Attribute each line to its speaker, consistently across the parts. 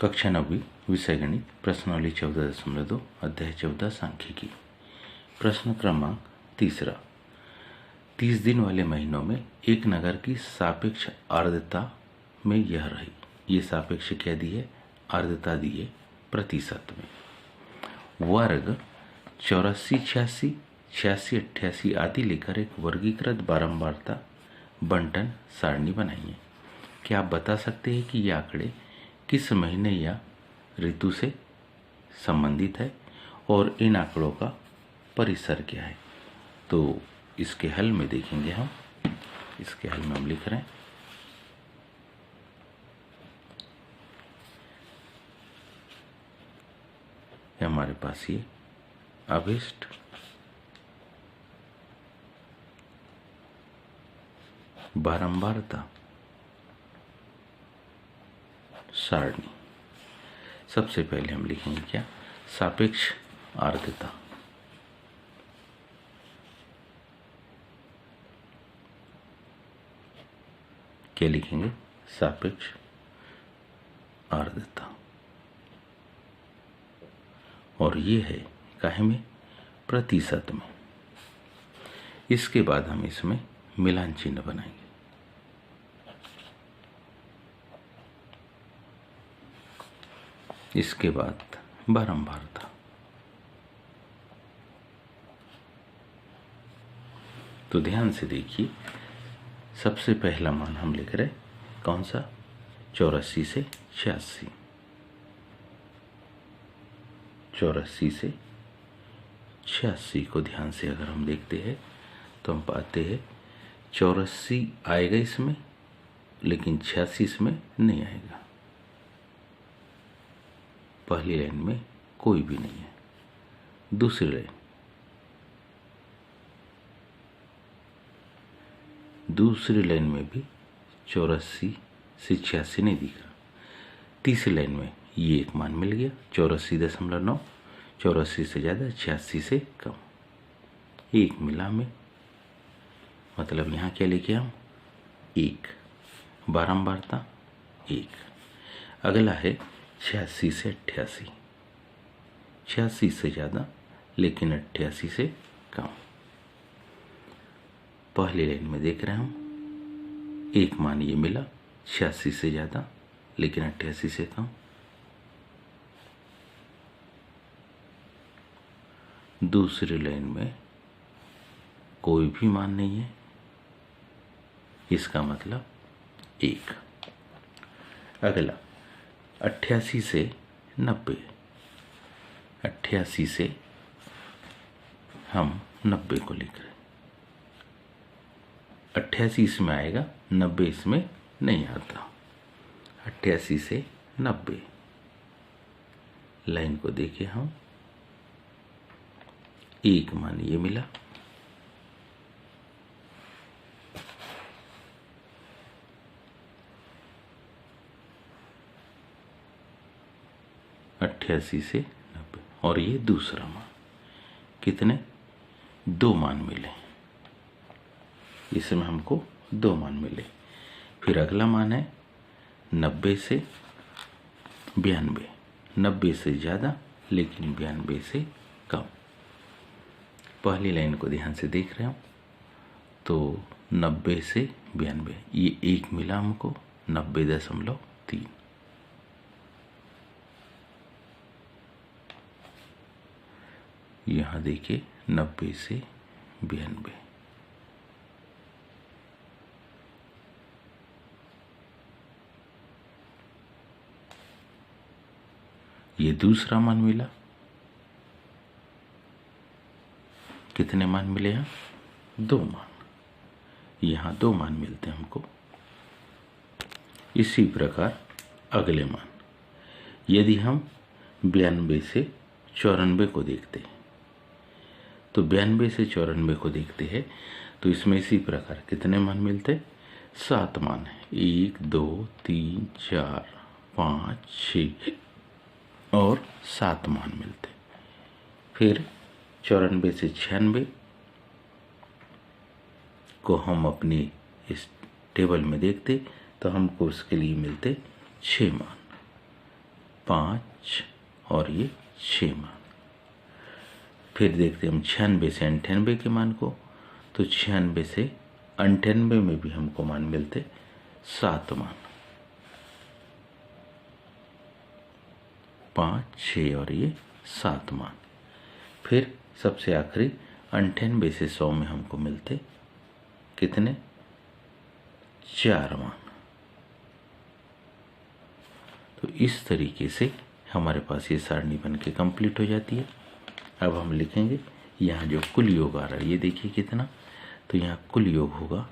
Speaker 1: कक्षा 9वीं विषय गणित प्रश्नावली 14.2 अध्याय 14 सांख्यिकी। प्रश्न क्रमांक 3। 30 दिन वाले महीनों में एक नगर की सापेक्ष आर्द्रता में यह रही। ये सापेक्ष क्या दी है? आर्द्रता दी है प्रतिशत में। वर्ग 84, 86, 86, 88 आदि लेकर एक वर्गीकृत बारंबारता बंटन सारणी बनाइए। क्या आप बता सकते हैं कि ये आंकड़े किस महीने या ऋतु से संबंधित है और इन आंकड़ों का परिसर क्या है? तो इसके हल में देखेंगे हम। इसके हल में हम लिख रहे हैं हमारे पास ये अभिष्ट बारंबारता सारणी। सबसे पहले हम लिखेंगे क्या? सापेक्ष आर्द्रता। क्या लिखेंगे? सापेक्ष आर्द्रता। और ये है काहे में? प्रतिशत में। इसके बाद हम इसमें मिलान चिन्ह बनाएंगे। इसके बाद बारंबारता। तो ध्यान से देखिए, सबसे पहला मान हम लिख रहे कौन सा? 84 से 86। 84 से 86 को ध्यान से अगर हम देखते हैं तो हम पाते हैं 84 आएगा इसमें, लेकिन 86 इसमें नहीं आएगा। पहली लाइन में कोई भी नहीं है। दूसरी लाइन में भी 84 से 86 नहीं दिख रहा। तीसरी लाइन में ये एक मान मिल गया 84.9, 84 से ज़्यादा, 86 से कम। एक मिला में, मतलब यहाँ क्या लेके हम? एक। बारंबारता 1। अगला है 86 से 88। 86 से ज़्यादा लेकिन 88 से कम। पहली लाइन में देख रहे हैं हम, एक मान ये मिला 86 से ज़्यादा लेकिन 88 से कम। दूसरी लाइन में कोई भी मान नहीं है, इसका मतलब 1। अगला 88 से 90। 88 से हम 90 को लिख रहे हैं। 88 इसमें आएगा, 90 इसमें नहीं आता। 88 से 90 लाइन को देखिए हम, एक मान ये मिला। अट्ठासी से 90 और ये दूसरा मान। कितने? 2 मान मिले। इसमें हमको 2 मान मिले। फिर अगला मान है 90 से 92। 90 से ज़्यादा लेकिन 92 से कम। पहली लाइन को ध्यान से देख रहे हो तो 90 से 92 ये एक मिला हमको 90.3। यहाँ देखिए 90 से 92। ये दूसरा मान मिला। कितने मान मिले? यहाँ 2 मान। यहाँ 2 मान मिलते हैं हमको। इसी प्रकार अगले मान, यदि हम 92 से 94 को देखते हैं तो 92 से 94 को देखते हैं तो इसमें इसी प्रकार कितने मान मिलते? 7 मान है। 1, 2, 3, 4, 5, 6 और 7 मान मिलते। फिर 94 से 96 को हम अपनी इस टेबल में देखते तो हमको उसके लिए मिलते 6 मान। 5 और ये 6 मान। फिर देखते हैं हम 96 से 98 के मान को, तो 96 से 98 में भी हमको मान मिलते 7 मान, 5, 6 और ये 7 मान। फिर सबसे आखिरी 98 से 100 में हमको मिलते कितने, 4 मान। तो इस तरीके से हमारे पास ये सारणी बन के कंप्लीट हो जाती है। अब हम लिखेंगे यहाँ जो कुल योग आ रहा है, ये देखिए कितना, तो यहाँ कुल योग होगा,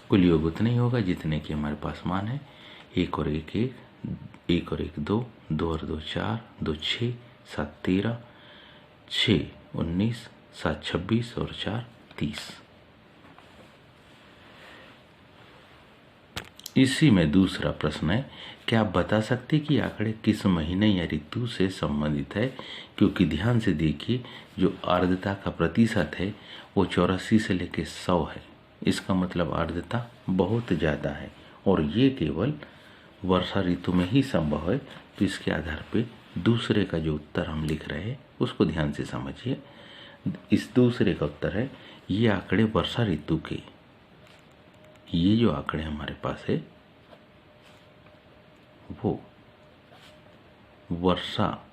Speaker 1: कुल योग उतना ही होगा जितने की हमारे पास मान है। 1 और 1 1, 1 और 1 2, 2 और 2 4, 2 6, 7 13, 6 19, 7 26 और 4 30। इसी में दूसरा प्रश्न है, क्या आप बता सकते कि आंकड़े किस महीने या ऋतु से संबंधित है? क्योंकि ध्यान से देखिए जो आर्द्रता का प्रतिशत है वो 84 से लेकर 100 है। इसका मतलब आर्द्रता बहुत ज़्यादा है और ये केवल वर्षा ऋतु में ही संभव है। तो इसके आधार पे दूसरे का जो उत्तर हम लिख रहे हैं उसको ध्यान से समझिए। इस दूसरे का उत्तर है, ये आंकड़े वर्षा ऋतु के, ये जो आंकड़े हमारे पास है वो वर्षा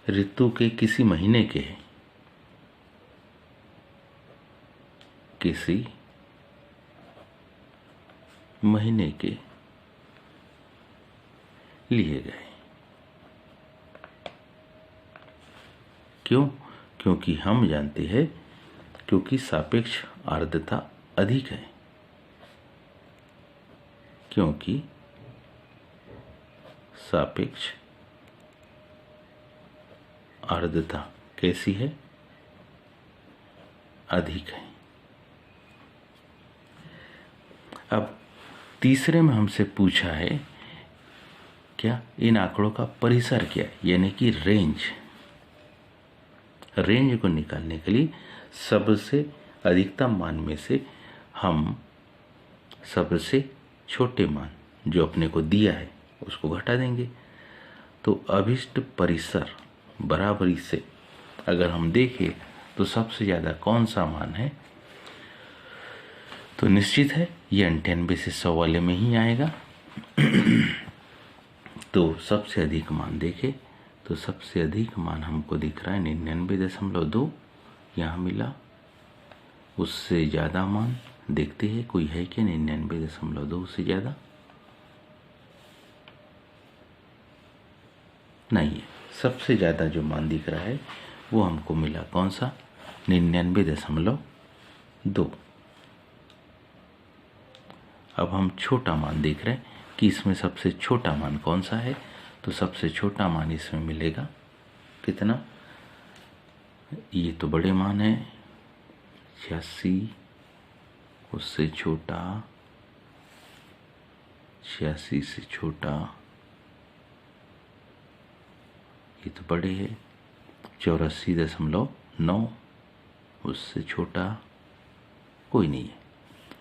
Speaker 1: ऋतु के किसी महीने के हैं, किसी महीने के लिए गए। क्यों? क्योंकि हम जानते हैं क्योंकि सापेक्ष आर्द्रता अधिक है, क्योंकि सापेक्ष आर्द्रता कैसी है, अधिक है। अब तीसरे में हमसे पूछा है क्या इन आंकड़ों का परिसर क्या है, यानी कि रेंज। रेंज को निकालने के लिए सबसे अधिकतम मान में से हम सबसे छोटे मान जो अपने को दिया है उसको घटा देंगे। तो अभिष्ट परिसर बराबरी से अगर हम देखें तो सबसे ज़्यादा कौन सा मान है, तो निश्चित है ये 98 से 100 वाले में ही आएगा। तो सबसे अधिक मान देखें तो सबसे अधिक मान हमको दिख रहा है 99.2 यहाँ मिला। उससे ज़्यादा मान देखते हैं कोई है कि 99.2 से ज़्यादा नहीं है। सबसे ज़्यादा जो मान दिख रहा है वो हमको मिला कौन सा, 99.2। अब हम छोटा मान देख रहे हैं कि इसमें सबसे छोटा मान कौन सा है, तो सबसे छोटा मान इसमें मिलेगा कितना, ये तो बड़े मान है 86, उससे छोटा 86 से छोटा, ये तो बड़े है 84.9, उससे छोटा कोई नहीं है।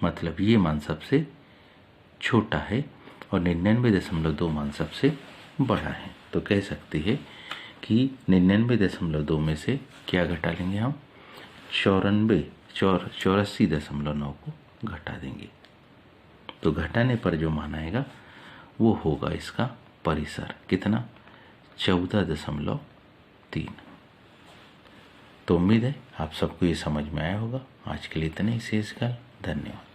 Speaker 1: मतलब ये मान सबसे छोटा है और 99.2 मान सबसे बड़ा है। तो कह सकते हैं कि 99.2 में से क्या घटा लेंगे हम, 84.9 को घटा देंगे। तो घटाने पर जो मान आएगा वो होगा इसका परिसर कितना, 14.3। तो उम्मीद है आप सबको ये समझ में आया होगा। आज के लिए इतना ही, शेष काल, धन्यवाद।